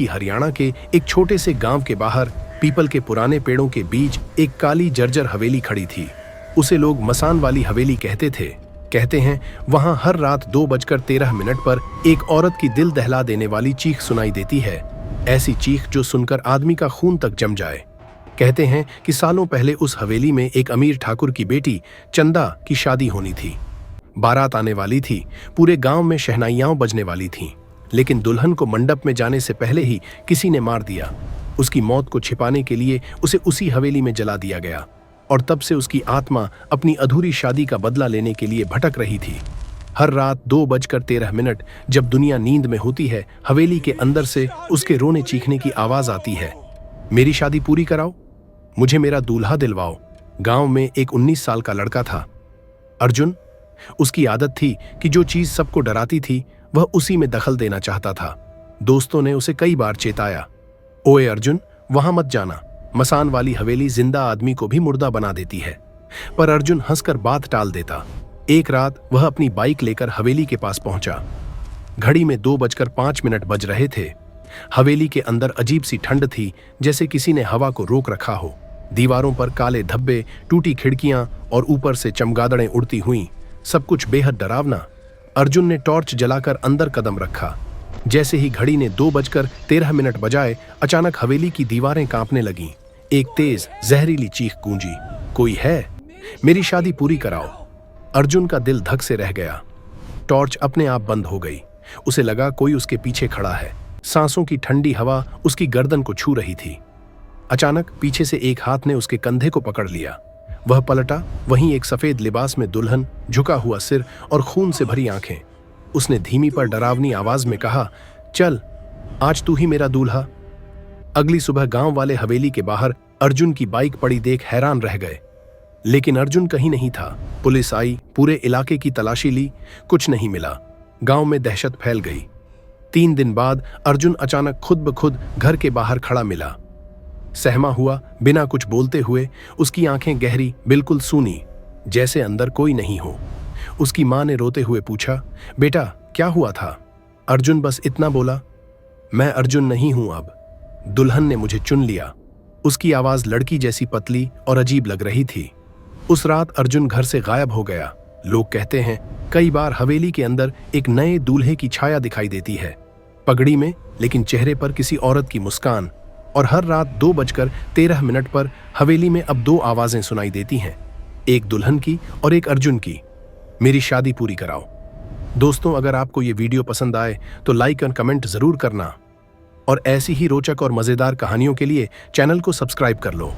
कि हरियाणा के एक छोटे से गांव के बाहर पीपल के पुराने पेड़ों के बीच एक काली जर्जर हवेली खड़ी थी। उसे लोग मसान वाली हवेली कहते थे। कहते हैं वहां हर रात 2:13 पर एक औरत की दिल दहला देने वाली चीख सुनाई देती है, ऐसी चीख जो सुनकर आदमी का खून तक जम जाए। कहते हैं कि सालों पहले उस हवेली में एक अमीर ठाकुर की बेटी चंदा की शादी होनी थी। बारात आने वाली थी, पूरे गांव में शहनाइयां बजने वाली थीं, लेकिन दुल्हन को मंडप में जाने से पहले ही किसी ने मार दिया। उसकी मौत को छिपाने के लिए उसे उसी हवेली में जला दिया गया और तब से उसकी आत्मा अपनी अधूरी शादी का बदला लेने के लिए भटक रही थी। हर रात 2:13 जब दुनिया नींद में होती है, हवेली के अंदर से उसके रोने चीखने की आवाज आती है, मेरी शादी पूरी कराओ, मुझे मेरा दूल्हा दिलवाओ। गांव में एक 19 साल का लड़का था, अर्जुन। उसकी आदत थी कि जो चीज सबको डराती थी वह उसी में दखल देना चाहता था। दोस्तों ने उसे कई बार चेताया, ओए अर्जुन, वहां मत जाना, मसान वाली हवेली जिंदा आदमी को भी मुर्दा बना देती है। पर अर्जुन हंसकर बात टाल देता। एक रात वह अपनी बाइक लेकर हवेली के पास पहुंचा। घड़ी में 2:05 बज रहे थे। हवेली के अंदर अजीब सी ठंड थी, जैसे किसी ने हवा को रोक रखा हो। दीवारों पर काले धब्बे, टूटी खिड़कियां और ऊपर से चमगादड़ें उड़ती हुईं, सब कुछ बेहद डरावना। अर्जुन ने टॉर्च जलाकर अंदर कदम रखा। जैसे ही घड़ी ने 2:13 बजाए, अचानक हवेली की दीवारें कांपने लगीं। एक तेज जहरीली चीख गूंजी, कोई है, मेरी शादी पूरी कराओ। अर्जुन का दिल धक से रह गया। टॉर्च अपने आप बंद हो गई। उसे लगा कोई उसके पीछे खड़ा है। सांसों की ठंडी हवा उसकी गर्दन को छू रही थी। अचानक पीछे से एक हाथ ने उसके कंधे को पकड़ लिया। वह पलटा, वहीं एक सफेद लिबास में दुल्हन, झुका हुआ सिर और खून से भरी आंखें। उसने धीमी पर डरावनी आवाज में कहा, चल, आज तू ही मेरा दूल्हा। अगली सुबह गांव वाले हवेली के बाहर अर्जुन की बाइक पड़ी देख हैरान रह गए, लेकिन अर्जुन कहीं नहीं था। पुलिस आई, पूरे इलाके की तलाशी ली, कुछ नहीं मिला। गांव में दहशत फैल गई। 3 दिन बाद अर्जुन अचानक खुद ब खुद घर के बाहर खड़ा मिला। सहमा हुआ, बिना कुछ बोलते हुए, उसकी आंखें गहरी, बिल्कुल सूनी, जैसे अंदर कोई नहीं हो। उसकी मां ने रोते हुए पूछा, बेटा क्या हुआ था? अर्जुन बस इतना बोला, मैं अर्जुन नहीं हूं अब, दुल्हन ने मुझे चुन लिया। उसकी आवाज लड़की जैसी पतली और अजीब लग रही थी। उस रात अर्जुन घर से गायब हो गया। लोग कहते हैं कई बार हवेली के अंदर एक नए दूल्हे की छाया दिखाई देती है, पगड़ी में, लेकिन चेहरे पर किसी औरत की मुस्कान। और हर रात 2:13 पर हवेली में अब 2 आवाजें सुनाई देती हैं, एक दुल्हन की और एक अर्जुन की, मेरी शादी पूरी कराओ। दोस्तों, अगर आपको ये वीडियो पसंद आए तो लाइक और कमेंट जरूर करना, और ऐसी ही रोचक और मजेदार कहानियों के लिए चैनल को सब्सक्राइब कर लो।